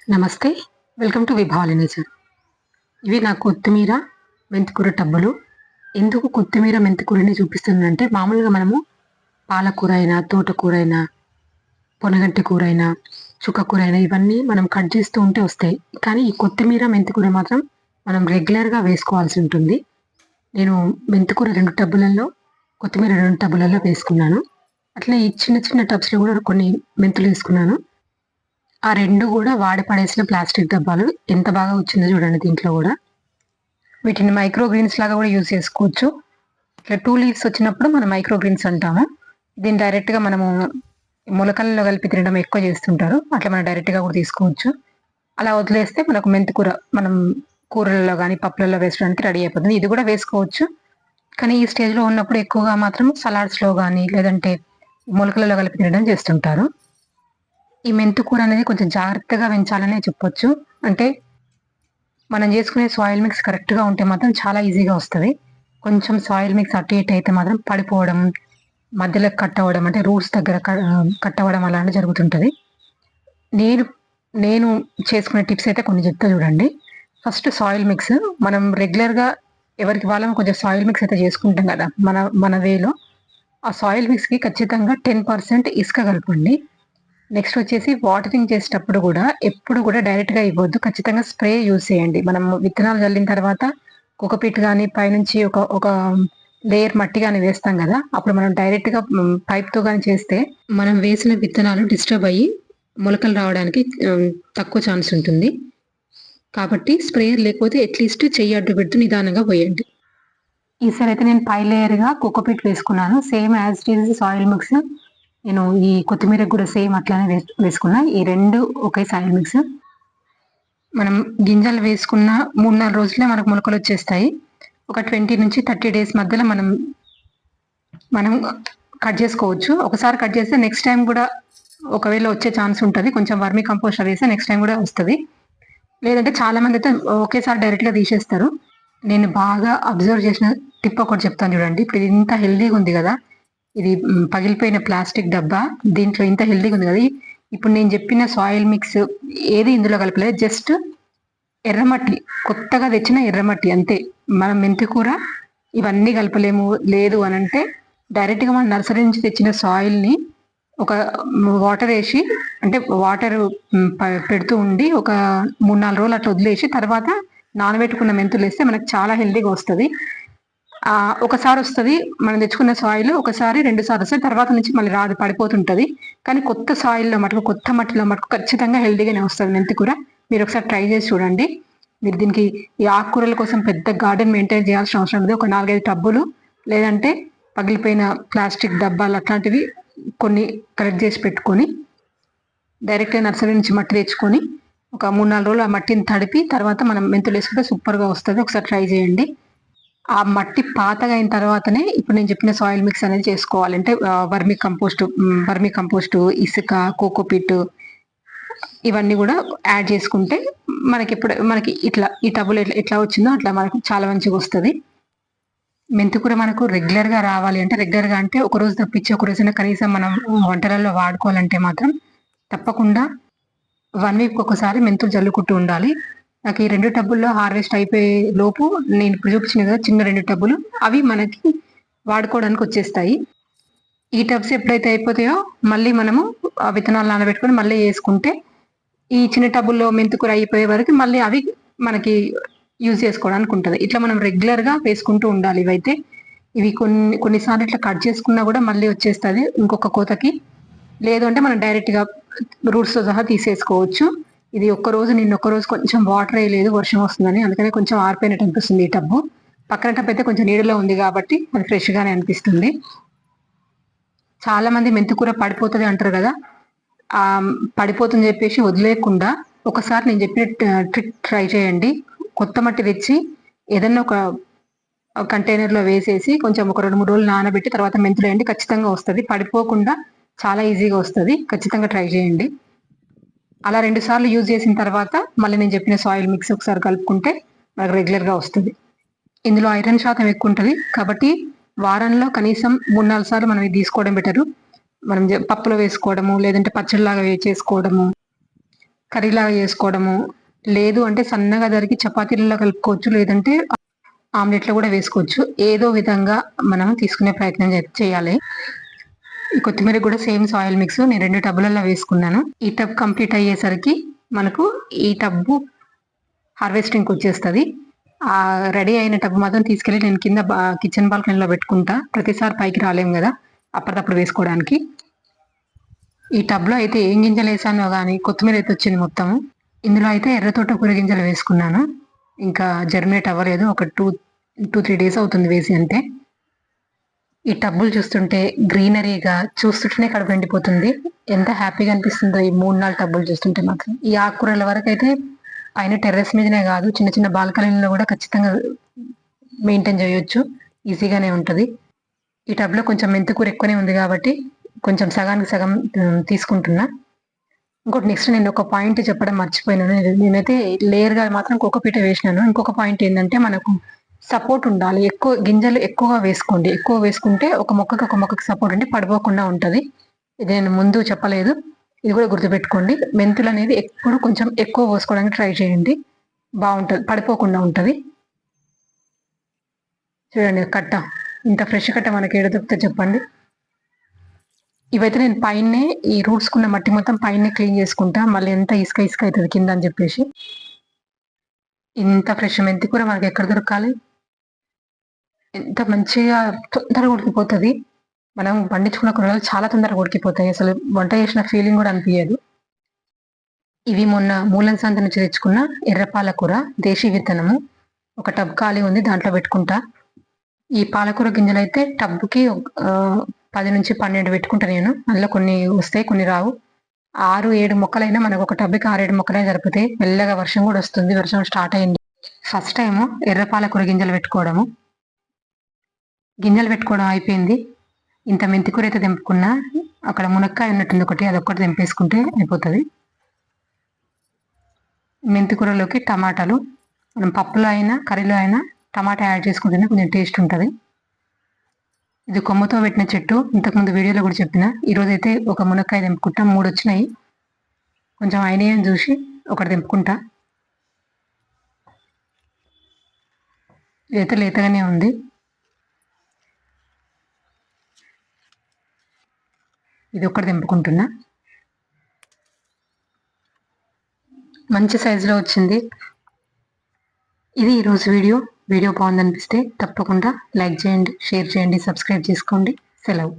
నమస్తే. Welcome to Vibhavali nature. ఇవి నా కొత్తిమీర, మెంతికూర టబ్బులు. ఎందుకు కొత్తిమీర, మెంతికూరని చూపిస్తున్నానంటే, మామూలుగా మనము పాలకూర అయినా, తోటకూర అయినా, పొనగంటి కూర అయినా, చుక్కకూర అయినా ఇవన్నీ మనం కట్ చేస్తూ ఉంటే వస్తాయి. కానీ ఈ కొత్తిమీర, మెంతికూర మాత్రం మనం రెగ్యులర్‌గా వేసుకోవాల్సి ఉంటుంది. నేను మెంతికూర 2 టబ్బులలో, కొత్తిమీర 2 టబ్బులలో వేసుకున్నాను. అట్లే ఈ చిన్న చిన్న టబ్స్‌లో కూడా కొన్ని మెంతులేసుకున్నాను. ఆ 2 గూడా వాడి పడేసిన ప్లాస్టిక్ డబ్బాలు. ఎంత బాగా వచ్చిందో చూడండి దీంట్లో గూడా. వీటిని మైక్రో గ్రీన్స్ లాగా గూడా యూజ్ చేసుకోవచ్చు. ఇట్లా 2 లీవ్స్ వచ్చినప్పుడు మనం మైక్రో గ్రీన్స్ అంటాము. దీన్ని డైరెక్ట్‌గా మనము మొలకల్లో కలిపి తినడం ఎక్కువ చేస్తుంటారు. అట్లా మనం డైరెక్ట్‌గా గూడా తీసుకోవచ్చు. అలా వదిలేస్తే మనకు మెంతికూర మనం కూరలలో గానీ, పప్పులలో వేసుకోవడానికి రెడీ అయిపోతుంది. ఇది గూడా వేసుకోవచ్చు. కానీ ఈ స్టేజ్‌లో ఉన్నప్పుడు ఎక్కువగా మాత్రం సలాడ్స్‌లో గానీ, లేదంటే మొలకలలో కలిపి తినడం చేస్తుంటారు. ఈ మెంతికూర అనేది కొంచెం జాగ్రత్తగా పెంచాలనే చెప్పొచ్చు. అంటే మనం చేసుకునే సాయిల్ మిక్స్ కరెక్ట్‌గా ఉంటే మాత్రం చాలా ఈజీగా వస్తది. కొంచెం సాయిల్ మిక్స్ అటు ఇటు అయితే మాత్రం పడిపోవడం, మధ్యలోకి కట్ అవ్వడం అంటే రూట్స్ దగ్గర కట్ అవ్వడం అలాంటివి జరుగుతుంటది. నేను నేను చేసుకునే టిప్స్ అయితే కొన్ని చెప్తా చూడండి. ఫస్ట్ సాయిల్ మిక్స్ మనం రెగ్యులర్‌గా ఎవరికి వాళ్ళం కొంచెం సాయిల్ మిక్స్ అయితే చేసుకుంటాం కదా! మన మన వేలో. ఆ సాయిల్ మిక్స్‌కి ఖచ్చితంగా 10% ఇసుక కలపండి. నెక్స్ట్ వచ్చేసి వాటరింగ్ చేసేటప్పుడు గూడా, ఎప్పుడు గూడా డైరెక్ట్‌గా ఇవ్వొద్దు. ఖచ్చితంగా స్ప్రే యూజ్ చేయండి. మనం విత్తనాలు జల్లిన తర్వాత కోకోపీట్ గాని, పైనుంచి ఒక ఒక లేయర్ మట్టి గాని వేస్తాం గదా! అప్పుడు మనం డైరెక్ట్‌గా పైప్‌తో గాని చేస్తే, మనం వేసిన విత్తనాలు డిస్టర్బ్ అయ్యి, మొలకలు రావడానికి తక్కువ ఛాన్స్ ఉంటుంది. కాబట్టి స్ప్రేయర్ లేకపోతే అట్‌లీస్ట్ చెయ్యి అడ్డు పెడుతూ నిదానంగా పోయండి. ఈసారైతే నేను పై లేయర్‌గా కోకోపీట్ వేసుకున్నాను. Same as it is soil mix నేను ఈ కొత్తిమీరకు గూడా సేమ్ అట్లానే వేసుకున్నా. ఈ 2 ఒకే సాయిల్ మిక్స్. మనం గింజలు వేసుకున్న 3, 4 రోజులే మనకు మొలకలొచ్చేస్తాయి. ఒక 20-30 డేస్ మధ్యలో మనం కట్ జేసుకోవచ్చు. ఒకసారి కట్ చేస్తే నెక్స్ట్ టైమ్ గూడా ఒకవేళ వచ్చే ఛాన్స్ ఉంటది. కొంచెం వర్మీ కంపోస్ట్ వేస్తే నెక్స్ట్ టైమ్ గూడా వస్తది. లేదంటే చాలా మందయితే ఒకేసారి డైరెక్ట్‌గా తీసేస్తారు. నేను బాగా అబ్జర్వ్ చేసిన టిప్ ఒకటి చెప్తాను చూడండి. ఇప్పుడు ఇది ఇంత హెల్తీగా ఉంది గదా! ఇది పగిలిపోయిన ప్లాస్టిక్ డబ్బా. దీంట్లో ఇంత హెల్తీగా ఉంది గదా! ఇప్పుడు నేను చెప్పిన సాయిల్ మిక్స్ ఏది ఇందులో కలపలేదు. జస్ట్ ఎర్రమట్టి, కొత్తగా తెచ్చిన ఎర్రమట్టి అంతే. మనం మెంతికూర ఇవన్నీ కలపలేము, లేదు అనంటే డైరెక్ట్‌గా మనం నర్సరీ నుంచి తెచ్చిన సాయిల్‌ని ఒక వాటరేసి అంటే వాటర్ పెడుతూ ఉండి ఒక 3, 4 రోజులు అట్లా వదిలేసి తర్వాత నానబెట్టుకున్న మెంతులేస్తే మనకు చాలా హెల్తీగా వస్తది. ఒకసారి వస్తది. మనం తెచ్చుకున్న సాయిల్ ఒకసారి, 2 సార్లు వస్తది. తర్వాత నుంచి మళ్ళీ రాదు పడిపోతుంటది. కానీ కొత్త సాయిల్‌లో మటుకు, కొత్త మట్టిలో మటుకు ఖచ్చితంగా హెల్తీగానే వస్తది మెంతికూర. మీరొకసారి ట్రై చేసి చూడండి. మీరు దీనికి ఈ ఆకుకూరల కోసం పెద్ద గార్డెన్ మెయింటైన్ చేయాల్సిన అవసరం లేదు. ఒక 4, 5 టబ్బులు లేదంటే పగిలిపోయిన ప్లాస్టిక్ డబ్బాలు అట్లాంటివి కొన్ని కలెక్ట్ చేసి పెట్టుకొని, డైరెక్ట్‌గా నర్సరీ నుంచి మట్టి తెచ్చుకొని, ఒక 3, 4 రోజులు ఆ మట్టిని తడిపి తర్వాత మనం మెంతులేసుకుంటే సూపర్‌గా వస్తది. ఒకసారి ట్రై చేయండి. ఆ మట్టి పాతగా అయిన తర్వాతనే ఇప్పుడు నేను చెప్పిన సాయిల్ మిక్స్ అనేది చేసుకోవాలి. అంటే వర్మీ కంపోస్ట్, ఇసుక, కోకోపీట్ ఇవన్నీ గూడా యాడ్ చేసుకుంటే మనకి ఇట్లా ఈ టబ్బులో ఎట్లా వచ్చిందో అట్లా మనకు చాలా మంచిగొస్తది. మెంతికూర మనకు రెగ్యులర్‌గా రావాలి అంటే రెగ్యులర్‌గా అంటే ఒకరోజు తప్పించి ఒక రోజైనా కనీసం మనం వంటలలో వాడుకోవాలంటే మాత్రం తప్పకుండా 1 వీక్‌కి ఒకసారి మెంతులు జల్లుకుంటూ ఉండాలి. నాకు ఈ 2 టబ్బుల్లో హార్వెస్ట్ అయిపోయే లోపు నేను ఇప్పుడు చూపించిన కదా చిన్న 2 టబ్బులు అవి మనకి వాడుకోవడానికి వచ్చేస్తాయి. ఈ టబ్స్ ఎప్పుడైతే అయిపోతాయో మళ్ళీ మనము ఆ విత్తనాలు నానబెట్టుకొని మళ్ళీ యేసుకుంటే ఈ చిన్న టబ్బుల్లో మెంతికూర అయిపోయే వరకు మళ్ళీ అవి మనకి యూజ్ చేసుకోవడానికి ఉంటది. ఇట్లా మనం రెగ్యులర్‌గా వేసుకుంటూ ఉండాలి ఇవైతే. ఇవి కొన్నిసార్లు ఇట్లా కట్ చేసుకున్నా గూడా మళ్ళీ వచ్చేస్తది ఇంకొక కోతకి. లేదు అంటే మనం డైరెక్ట్‌గా రూట్స్‌తో సహా తీసేసుకోవచ్చు. ఇది నిన్నొక్కరోజు కొంచెం వాటర్ ఎయలేదు వర్షం వస్తుందని. అందుకనే కొంచెం ఆరిపోయినట్టు అనిపిస్తుంది ఈ టబ్బు. పక్కన టబ్ అయితే కొంచెం నీడలో ఉంది గాబట్టి అది ఫ్రెష్‌గానే అనిపిస్తుంది. చాలా మంది మెంతికూర పడిపోతది అంటారు గదా! పడిపోతుందని జెప్పేసి వదిలేయకుండా ఒకసారి నేను చెప్పిన ట్రిక్ ట్రై చేయండి. కొత్త మట్టి తెచ్చి ఏదన్నా ఒక కంటైనర్‌లో వేసేసి కొంచెం ఒక 2, 3 రోజులు నానబెట్టి తర్వాత మెంతులేయండి. ఖచ్చితంగా వస్తది. పడిపోకుండా చాలా ఈజీగా వస్తది. ఖచ్చితంగా ట్రై చేయండి. అలా 2 సార్లు యూజ్ చేసిన తర్వాత మళ్ళీ నేను చెప్పిన సాయిల్ మిక్స్ ఒకసారి కలుపుకుంటే మనకు రెగ్యులర్‌గా వస్తది. ఇందులో ఐరన్ శాతం ఎక్కువుంటది. కాబట్టి వారంలో కనీసం 3, 4 సార్లు మనం ఇది తీసుకోవడం బెటరు. మనం పప్పులో వేసుకోవడము, లేదంటే పచ్చడిలాగా చేసుకోవడము. కర్రీలాగా చేసుకోవడము, లేదు అంటే సన్నగా తరిగి చపాతీలలో కలుపుకోవచ్చు, లేదంటే ఆమ్లెట్లో కూడా వేసుకోవచ్చు. ఏదో విధంగా మనం తీసుకునే ప్రయత్నం చేయాలి. ఈ కొత్తిమీర కూడా సేమ్ సాయిల్ మిక్స్ నేను 2 టబ్బులలో వేసుకున్నాను. ఈ టబ్ కంప్లీట్ అయ్యేసరికి మనకు ఈ టబ్బు హార్వెస్టింగ్కి వచ్చేస్తుంది. ఆ రెడీ అయిన టబ్ మాత్రం తీసుకెళ్ళి నేను కింద కిచెన్ బాల్కనీలో పెట్టుకుంటా. ప్రతిసారి పైకి రాలేము కదా అప్పటికప్పుడు వేసుకోవడానికి. ఈ టబ్లో అయితే ఏం గింజలు వేసానో కానీ కొత్తిమీర అయితే వచ్చింది మొత్తము. ఇందులో అయితే ఎర్ర తోటకూర గింజలు వేసుకున్నాను. ఇంకా జర్మినేట్ అవ్వలేదు. ఒక 2-3 డేస్ అవుతుంది వేసి అంతే. ఈ టబ్బులు చూస్తుంటే గ్రీనరీగా చూస్తుంటేనే కడుపు నిండిపోతుంది. ఎంత హ్యాపీగా అనిపిస్తుందో ఈ 3-4 టబ్బులు చూస్తుంటే మాత్రం. ఈ ఆకుకూరల వరకు అయితే పైన టెర్రస్ మీదనే కాదు, చిన్న చిన్న బాల్కనీలో కూడా ఖచ్చితంగా మెయింటైన్ చేయొచ్చు. ఈజీగానే ఉంటుంది. ఈ టబ్లో కొంచెం మెంతికూర ఎక్కువనే ఉంది కాబట్టి కొంచెం సగానికి సగం తీసుకుంటున్నా. ఇంకోటి నెక్స్ట్ నేను ఒక పాయింట్ చెప్పడం మర్చిపోయినాను. నేనైతే లేయర్గా మాత్రం కోకోపీట వేసినాను. ఇంకొక పాయింట్ ఏంటంటే మనకు సపోర్ట్ ఉండాలి. ఎక్కువ గింజలు ఎక్కువగా వేసుకోండి. ఎక్కువ వేసుకుంటే ఒక మొక్కకి సపోర్ట్ అంటే పడిపోకుండా ఉంటుంది. ఇది నేను ముందు చెప్పలేదు, ఇది కూడా గుర్తుపెట్టుకోండి. మెంతులు అనేది ఎప్పుడు కొంచెం ఎక్కువ పోసుకోవడానికి ట్రై చేయండి, బాగుంటుంది, పడిపోకుండా ఉంటుంది. చూడండి కట్ట, ఇంత ఫ్రెష్ కట్ట మనకి ఏడ దొరికితే చెప్పండి. ఇవైతే నేను పైనే ఈ రూట్స్ కున్న మట్టి మొత్తం పైనే క్లీన్ చేసుకుంటా. మళ్ళీ ఎంత ఇసుక అవుతుంది కింద అని చెప్పేసి. ఇంత ఫ్రెష్ మెంతి కూర మనకి ఎక్కడ దొరకాలి? ఎంత మంచిగా తొందరగా ఉడికిపోతుంది. మనం పండించుకున్న కూరలు చాలా తొందరగా ఉడికిపోతాయి. అసలు వంట చేసిన ఫీలింగ్ కూడా అనిపించదు. ఇవి మొన్న మూలం సంత నుంచి తెచ్చుకున్న ఎర్ర పాలకూర, దేశీ విత్తనము. ఒక టబ్ ఖాళీ ఉంది, దాంట్లో పెట్టుకుంటా. ఈ పాలకూర గింజలు అయితే టబ్కి 10 నుంచి 12 పెట్టుకుంటా నేను. అందులో కొన్ని వస్తాయి, కొన్ని రావు. 6-7 మొక్కలైనా మనకు ఒక టబ్కి 6-7 మొక్కలైనా సరిపోతాయి. మెల్లగా వర్షం కూడా వస్తుంది, వర్షం స్టార్ట్ అయింది. ఫస్ట్ టైము ఎర్ర పాలకూర గింజలు పెట్టుకోవడము. గింజలు పెట్టుకోవడం అయిపోయింది. ఇంత మెంతికూర అయితే తెంపుకున్నా. అక్కడ మునక్కాయ ఉన్నట్టుంది ఒకటి, అదొక్కటి తెంపేసుకుంటే అయిపోతుంది. మెంతికూరలోకి టమాటాలు, మనం పప్పులో అయినా కర్రీలో అయినా టమాటా యాడ్ చేసుకుంటేనే కొంచెం టేస్ట్ ఉంటుంది. ఇది కొమ్మతో పెట్టిన చెట్టు, ఇంతకుముందు వీడియోలో కూడా చెప్పిన. ఈరోజు అయితే ఒక మునక్కాయ తెంపుకుంటా. 3 వచ్చినాయి. కొంచెం అయినాయి అని చూసి ఒకటి తెంపుకుంటా. ఇదైతే లేతగానే ఉంది. ఇది ఒక్కటి తెంపుకుంటున్నా. మంచి సైజులో వచ్చింది. ఇది ఈరోజు వీడియో బాగుందనిపిస్తే తప్పకుండా లైక్ చేయండి, షేర్ చేయండి, సబ్స్క్రైబ్ చేసుకోండి. సెలవు.